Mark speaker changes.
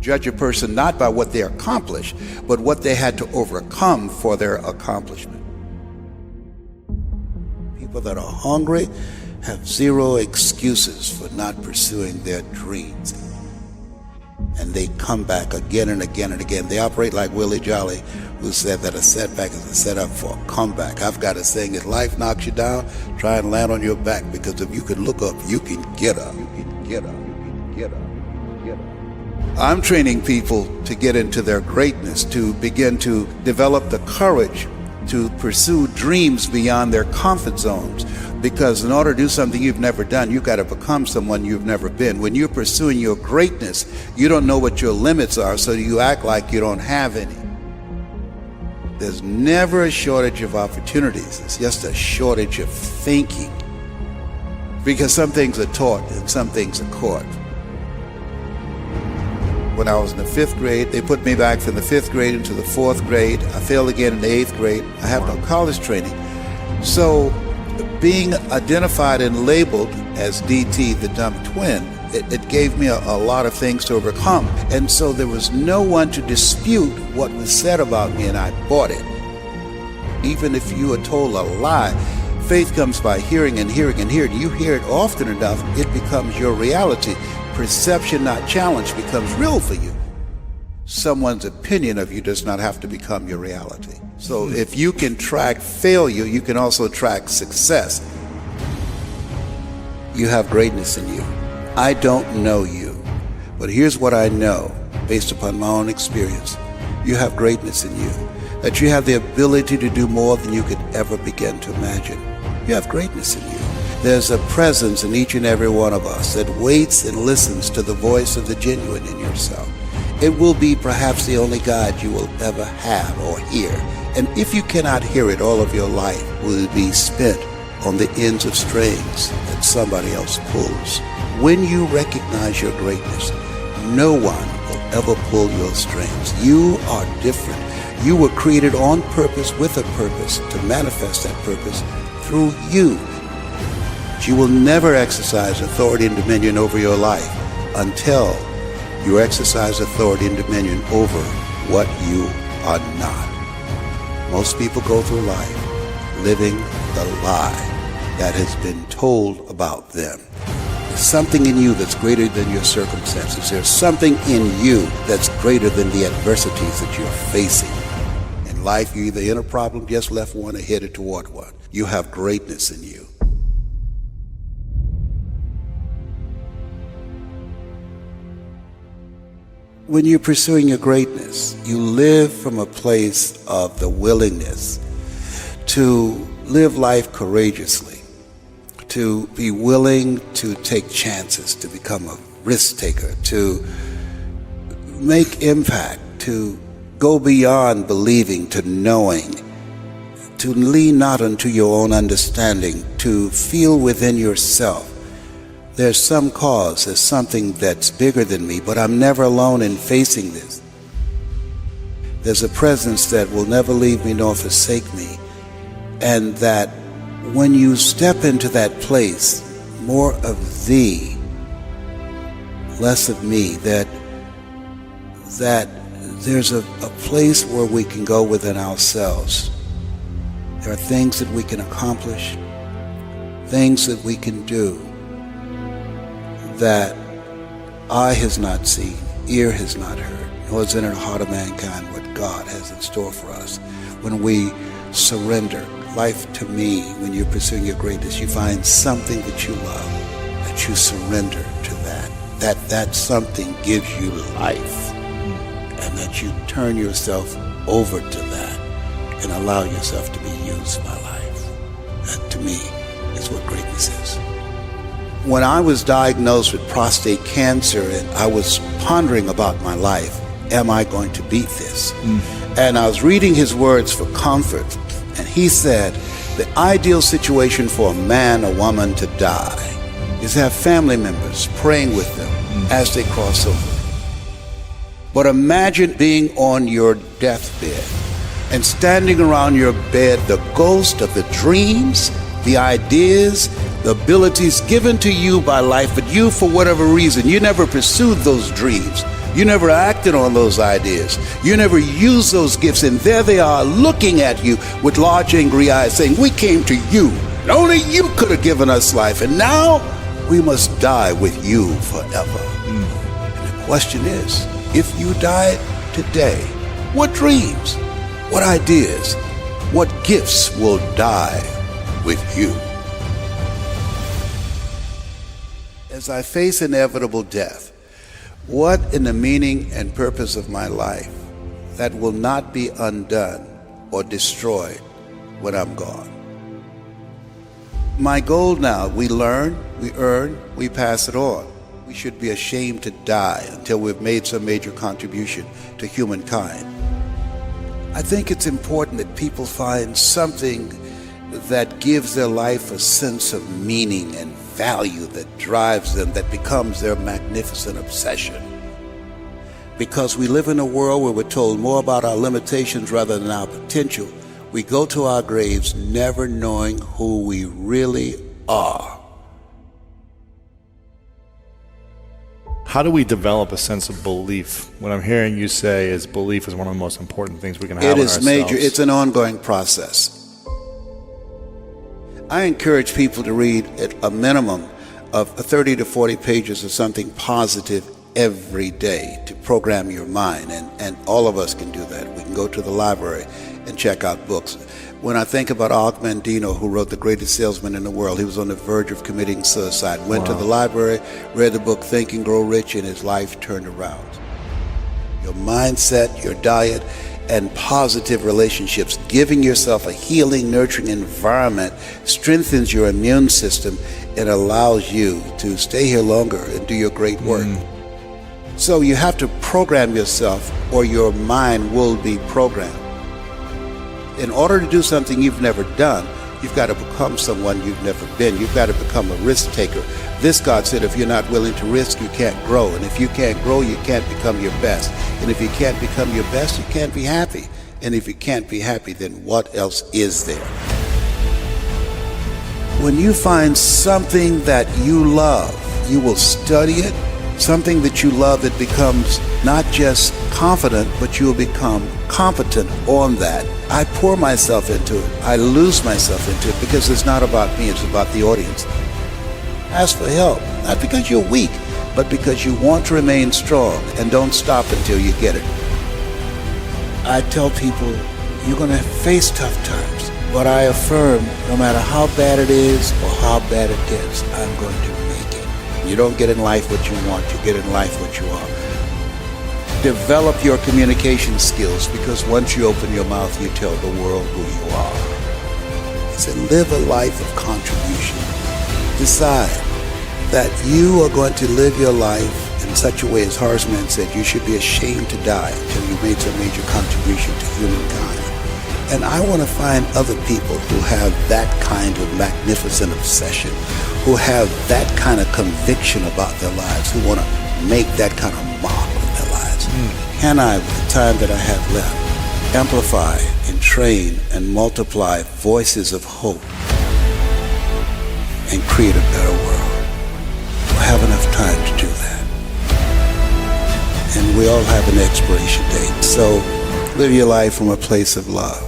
Speaker 1: Judge a person not by what they accomplish, but what they had to overcome for their accomplishment. People that are hungry have zero excuses for not pursuing their dreams. And they come back again and again and again. They operate like Willie Jolly, who said that a setback is a setup for a comeback. I've got a saying, if life knocks you down, try and land on your back, because if you can look up, you can get up. You can get up. You can get up. Get up. I'm training people to get into their greatness, to begin to develop the courage to pursue dreams beyond their comfort zones. Because in order to do something you've never done, you've got to become someone you've never been. When you're pursuing your greatness, you don't know what your limits are, so you act like you don't have any. There's never a shortage of opportunities. It's just a shortage of thinking. Because some things are taught and some things are caught. When I was in the 5th grade, they put me back from the 5th grade into the 4th grade. I failed again in the 8th grade. I have no college training. So being identified and labeled as DT, the dumb twin, it gave me a lot of things to overcome. And so there was no one to dispute what was said about me, and I bought it. Even if you are told a lie, faith comes by hearing and hearing and hearing. You hear it often enough, it becomes your reality. Perception, not challenge, becomes real for you. Someone's opinion of you does not have to become your reality. So if you can track failure, you can also track success. You have greatness in you. I don't know you, but here's what I know based upon my own experience. You have greatness in you, that you have the ability to do more than you could ever begin to imagine. You have greatness in you. There's a presence in each and every one of us that waits and listens to the voice of the genuine in yourself. It will be perhaps the only God you will ever have or hear. And if you cannot hear it, all of your life will be spent on the ends of strings that somebody else pulls. When you recognize your greatness, no one will ever pull your strings. You are different. You were created on purpose with a purpose to manifest that purpose through you. You will never exercise authority and dominion over your life until you exercise authority and dominion over what you are not. Most people go through life living the lie that has been told about them. There's something in you that's greater than your circumstances. There's something in you that's greater than the adversities that you're facing. In life, you're either in a problem, just left one, or headed toward one. You have greatness in you. When you're pursuing your greatness, you live from a place of the willingness to live life courageously, to be willing to take chances, to become a risk taker, to make impact, to go beyond believing to knowing, to lean not unto your own understanding, to feel within yourself there's some cause, there's something that's bigger than me, but I'm never alone in facing this. There's a presence that will never leave me nor forsake me, and that when you step into that place, more of thee, less of me, that there's a place where we can go within ourselves. There are things that we can accomplish, things that we can do, that eye has not seen, ear has not heard, nor is entered the heart of mankind what God has in store for us. When we surrender life to me, when you're pursuing your greatness, you find something that you love, that you surrender to that something gives you life, and that you turn yourself over to that and allow yourself to be used by life. That, to me, is what greatness is. When I was diagnosed with prostate cancer and I was pondering about my life, am I going to beat this? And I was reading his words for comfort, and he said, the ideal situation for a man or woman to die is to have family members praying with them as they cross over. But imagine being on your deathbed and standing around your bed, the ghost of the dreams, the ideas, the abilities given to you by life, but you, for whatever reason, you never pursued those dreams. You never acted on those ideas. You never used those gifts, and there they are looking at you with large angry eyes saying, we came to you, and only you could have given us life, and now we must die with you forever. And the question is, if you died today, what dreams, what ideas, what gifts will die with you? As I face inevitable death, what in the meaning and purpose of my life that will not be undone or destroyed when I'm gone? My goal now, we learn, we earn, we pass it on. We should be ashamed to die until we've made some major contribution to humankind. I think it's important that people find something that gives their life a sense of meaning and value that drives them, that becomes their magnificent obsession. Because we live in a world where we're told more about our limitations rather than our potential, we go to our graves never knowing who we really are.
Speaker 2: How do we develop a sense of belief? What I'm hearing you say is belief is one of the most important things we can have in ourselves.
Speaker 1: It is major. It's an ongoing process. I encourage people to read at a minimum of 30 to 40 pages of something positive every day to program your mind, and all of us can do that. We can go to the library and check out books. When I think about Og Mandino, who wrote The Greatest Salesman in the World, he was on the verge of committing suicide. Went to the library, read the book Think and Grow Rich, and his life turned around. Your mindset, your diet, and positive relationships, giving yourself a healing, nurturing environment strengthens your immune system and allows you to stay here longer and do your great work. So you have to program yourself or your mind will be programmed. In order to do something you've never done, you've got to become someone you've never been. You've got to become a risk taker. This, God said, if you're not willing to risk, you can't grow. And if you can't grow, you can't become your best. And if you can't become your best, you can't be happy. And if you can't be happy, then what else is there? When you find something that you love, you will study it. Something that you love that becomes not just confident, but you will become competent on that. I pour myself into it. I lose myself into it because it's not about me, it's about the audience. Ask for help, not because you're weak, but because you want to remain strong, and don't stop until you get it. I tell people, you're going to face tough times, but I affirm no matter how bad it is or how bad it gets, I'm going to make it. You don't get in life what you want, you get in life what you are. Develop your communication skills, because once you open your mouth, you tell the world who you are. He said, live a life of contribution. Decide that you are going to live your life in such a way, as Horace Mann said, you should be ashamed to die until you made some major contribution to humankind. And I want to find other people who have that kind of magnificent obsession, who have that kind of conviction about their lives, who want to make that kind of mark of their lives. Can I, with the time that I have left, amplify and train and multiply voices of hope and create a better world? We'll have enough time to do that. And we all have an expiration date. So live your life from a place of love.